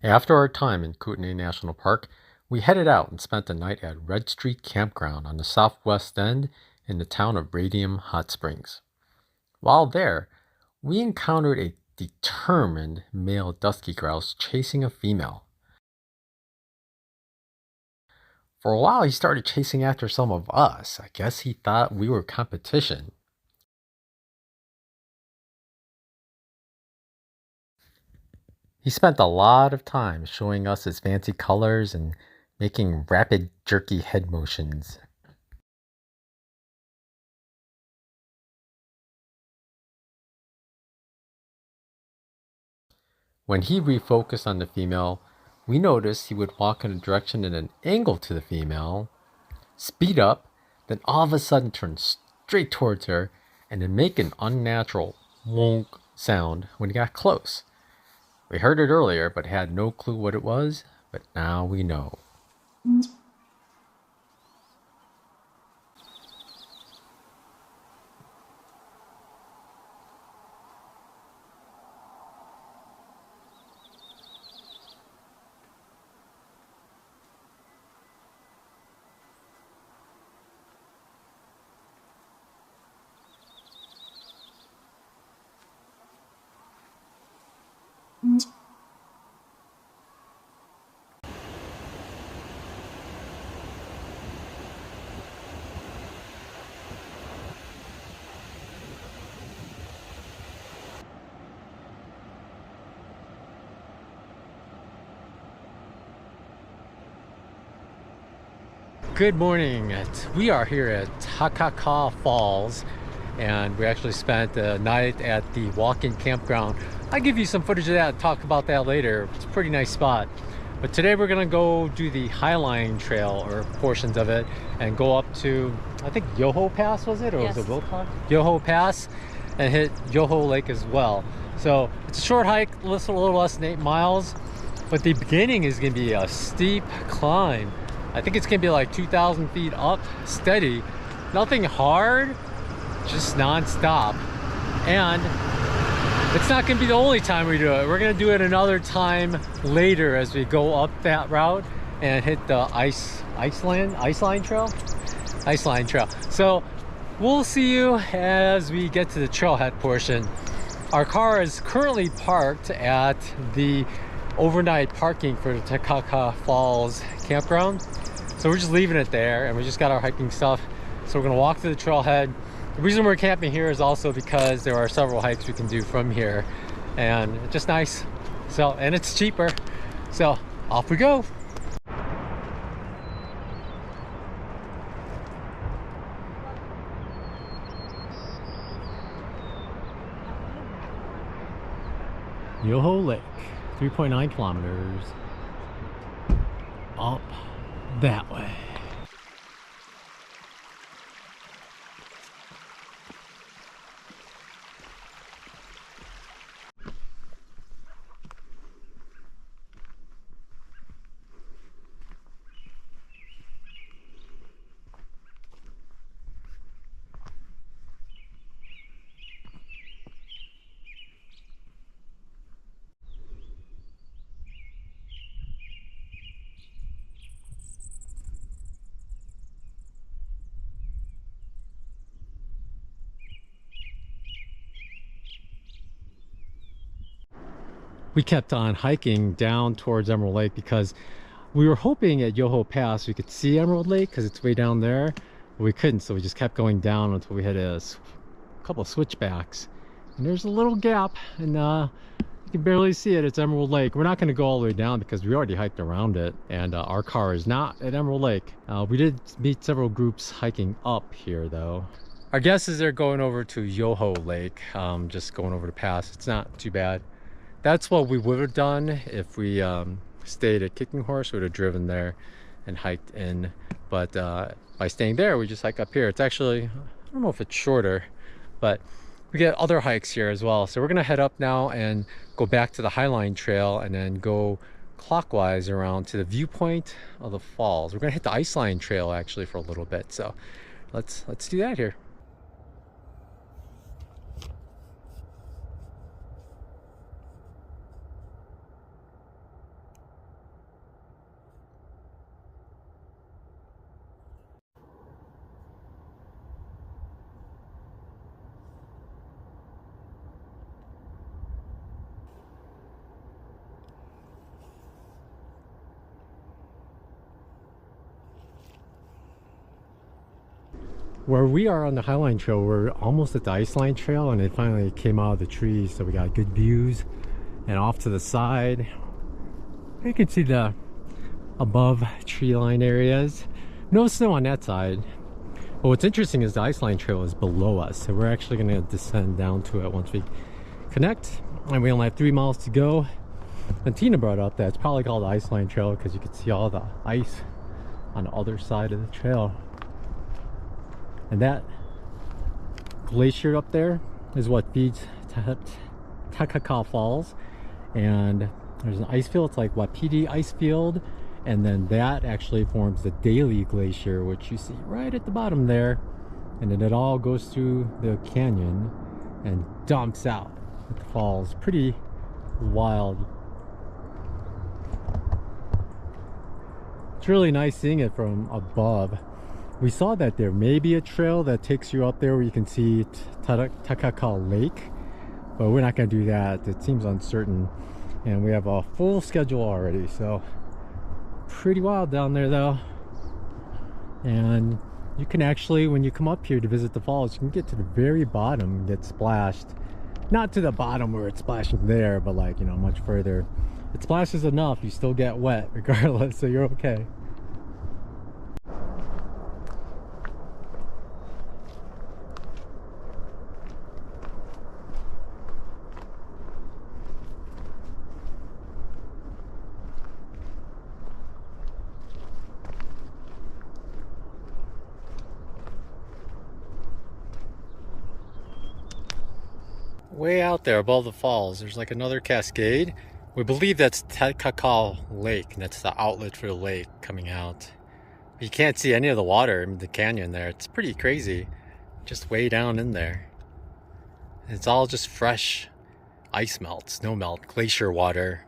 After our time in Kootenai National Park, we headed out and spent the night at Red Street Campground on the southwest end in the town of Radium Hot Springs. While there, we encountered a determined male dusky grouse chasing a female. For a while, he started chasing after some of us. I guess he thought we were competition. He spent a lot of time showing us his fancy colors and making rapid, jerky head motions. When he refocused on the female, we noticed he would walk in a direction at an angle to the female, speed up, then all of a sudden turn straight towards her and then make an unnatural wonk sound when he got close. We heard it earlier but had no clue what it was, but now we know. Good morning. We are here at Takakkaw Falls, and we actually spent the night at the walk-in campground. I'll give you some footage of that and talk about that later. It's a pretty nice spot. But today we're gonna go do the Highline Trail, or portions of it, and go up to, I think Yoho Pass, was it? Or yes. Was it Wilcox? Yoho Pass, and hit Yoho Lake as well. So it's a short hike, a little less than 8 miles, but the beginning is gonna be a steep climb. I think it's gonna be like 2,000 feet up, steady, nothing hard, just non-stop. And it's not gonna be the only time we do it. We're gonna do it another time later as we go up that route and hit the Iceline Trail. Iceline Trail. So we'll see you as we get to the trailhead portion. Our car is currently parked at the overnight parking for the Takakkaw Falls campground. So we're just leaving it there, and we just got our hiking stuff. So we're gonna walk to the trailhead. The reason we're camping here is also because there are several hikes we can do from here, and it's just nice. So, and it's cheaper. So off we go. Yoho Lake, 3.9 kilometers up that way. We kept on hiking down towards Emerald Lake because we were hoping at Yoho Pass we could see Emerald Lake because it's way down there, but we couldn't, so we just kept going down until we hit a couple of switchbacks, and there's a little gap, and you can barely see it. It's Emerald Lake. We're not going to go all the way down because we already hiked around it, and our car is not at Emerald Lake. We did meet several groups hiking up here though. Our guess is they're going over to Yoho Lake, just going over the pass. It's not too bad. That's what we would have done if we stayed at Kicking Horse. We would have driven there and hiked in, but by staying there we just hike up here. It's actually, I don't know if it's shorter, but we get other hikes here as well. So we're gonna head up now and go back to the Highline Trail and then go clockwise around to the viewpoint of the falls. We're gonna hit the Iceline Trail actually for a little bit, so let's do that here. Where we are on the Highline Trail, we're almost at the Iceline Trail, and it finally came out of the trees, so we got good views. And off to the side, you can see the above tree line areas. No snow on that side. But what's interesting is the Iceline Trail is below us, so we're actually going to descend down to it once we connect. And we only have 3 miles to go. And Tina brought up that it's probably called the Iceline Trail because you can see all the ice on the other side of the trail. And that glacier up there is what feeds Takakkaw Falls. And there's an ice field, it's like Wapiti ice field. And then that actually forms the Daly Glacier, which you see right at the bottom there. And then it all goes through the canyon and dumps out at the falls. Pretty wild. It's really nice seeing it from above. We saw that there may be a trail that takes you up there where you can see Takakkaw Lake, but we're not going to do that. It seems uncertain, and we have a full schedule already, so pretty wild down there though. And you can actually, when you come up here to visit the falls, you can get to the very bottom and get splashed. Not to the bottom where it's splashing there, but like, you know, much further. It splashes enough, you still get wet regardless, so you're okay. Way out there above the falls, there's like another cascade. We believe that's Takakkaw Lake, and that's the outlet for the lake coming out. You can't see any of the water in the canyon there. It's pretty crazy. Just way down in there. It's all just fresh ice melt, snow melt, glacier water.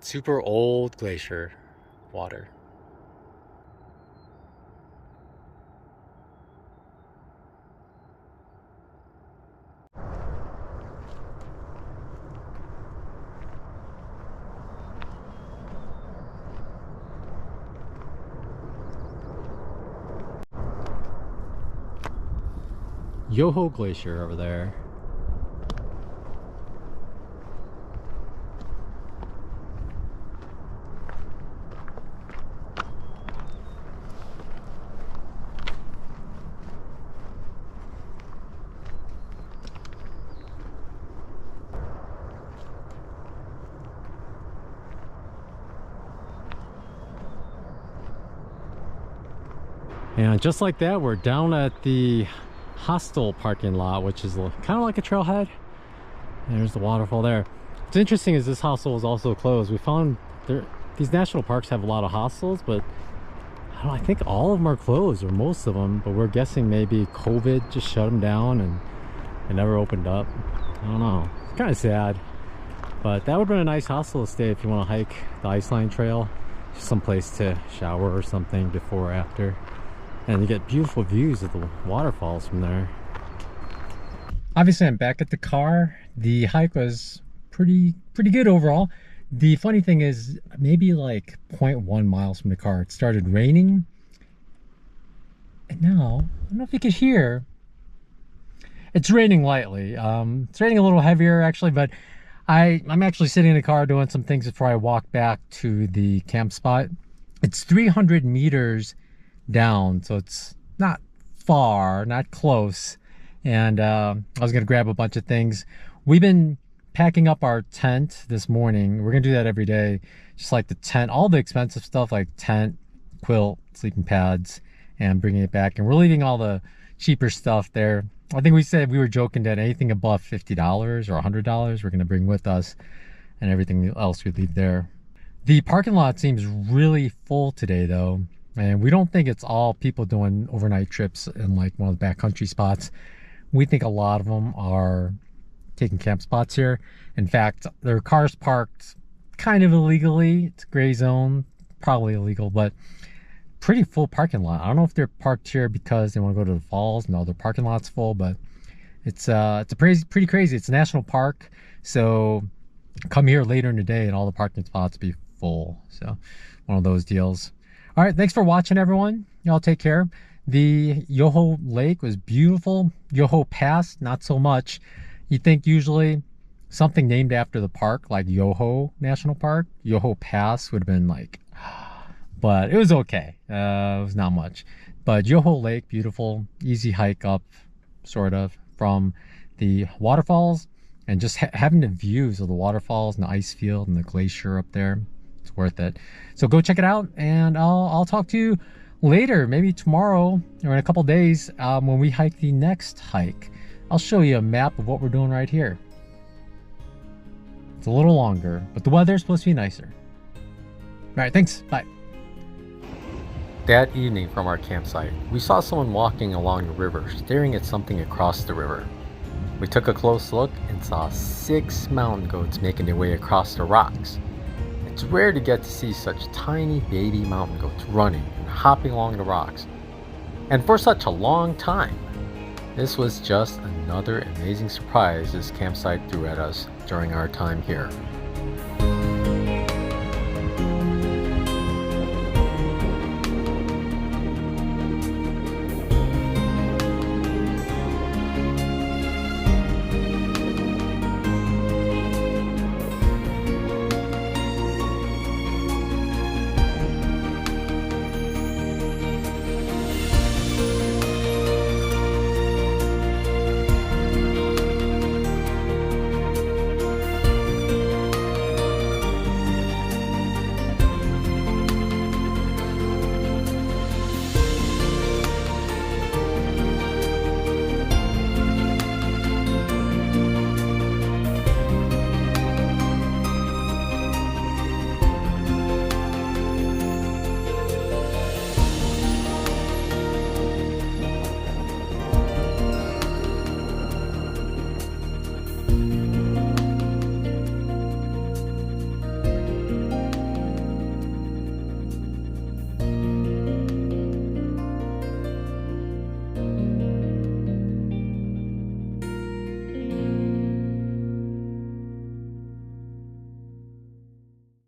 Super old glacier water. Yoho Glacier over there. And just like that, we're down at the hostel parking lot, which is kind of like a trailhead. And there's the waterfall there. What's interesting is this hostel is also closed. We found these national parks have a lot of hostels, but I think all of them are closed, or most of them. But we're guessing maybe COVID just shut them down and it never opened up. I don't know. It's kind of sad. But that would have been a nice hostel to stay if you want to hike the Iceline Trail. Just some place to shower or something before or after. And you get beautiful views of the waterfalls from there. Obviously, I'm back at the car. The hike was pretty good overall. The funny thing is, maybe like 0.1 miles from the car, it started raining. And now, I don't know if you could hear, it's raining lightly. It's raining a little heavier actually, but I'm actually sitting in the car doing some things before I walk back to the camp spot. It's 300 meters down, so it's not far, not close. And I was gonna grab a bunch of things. We've been packing up our tent this morning. We're gonna do that every day, just like the tent, all the expensive stuff like tent, quilt, sleeping pads, and bringing it back. And we're leaving all the cheaper stuff there. I think we said, we were joking that anything above $50 or $100 we're gonna bring with us, and everything else we leave there. The parking lot seems really full today though. And we don't think it's all people doing overnight trips in like one of the backcountry spots. We think a lot of them are taking camp spots here. In fact, there are cars parked kind of illegally. It's a gray zone, probably illegal, but pretty full parking lot. I don't know if they're parked here because they want to go to the falls. No, their parking lot's full, but it's pretty crazy. It's a national park, so come here later in the day and all the parking spots will be full. So one of those deals. All right, thanks for watching, everyone. Y'all take care. The Yoho Lake was beautiful. Yoho Pass, not so much. You think usually something named after the park, like Yoho National Park, Yoho Pass would have been like, but it was okay. It was not much. But Yoho Lake, beautiful, easy hike up, sort of, from the waterfalls, and just having the views of the waterfalls and the ice field and the glacier up there. It's worth it. So go check it out, and I'll talk to you later, maybe tomorrow or in a couple days, when we hike the next hike. I'll show you a map of what we're doing right here. It's a little longer, but the weather's supposed to be nicer. All right, thanks. Bye. That evening from our campsite, we saw someone walking along the river, staring at something across the river. We took a close look and saw 6 mountain goats making their way across the rocks. It's rare to get to see such tiny baby mountain goats running and hopping along the rocks, and for such a long time. This was just another amazing surprise this campsite threw at us during our time here.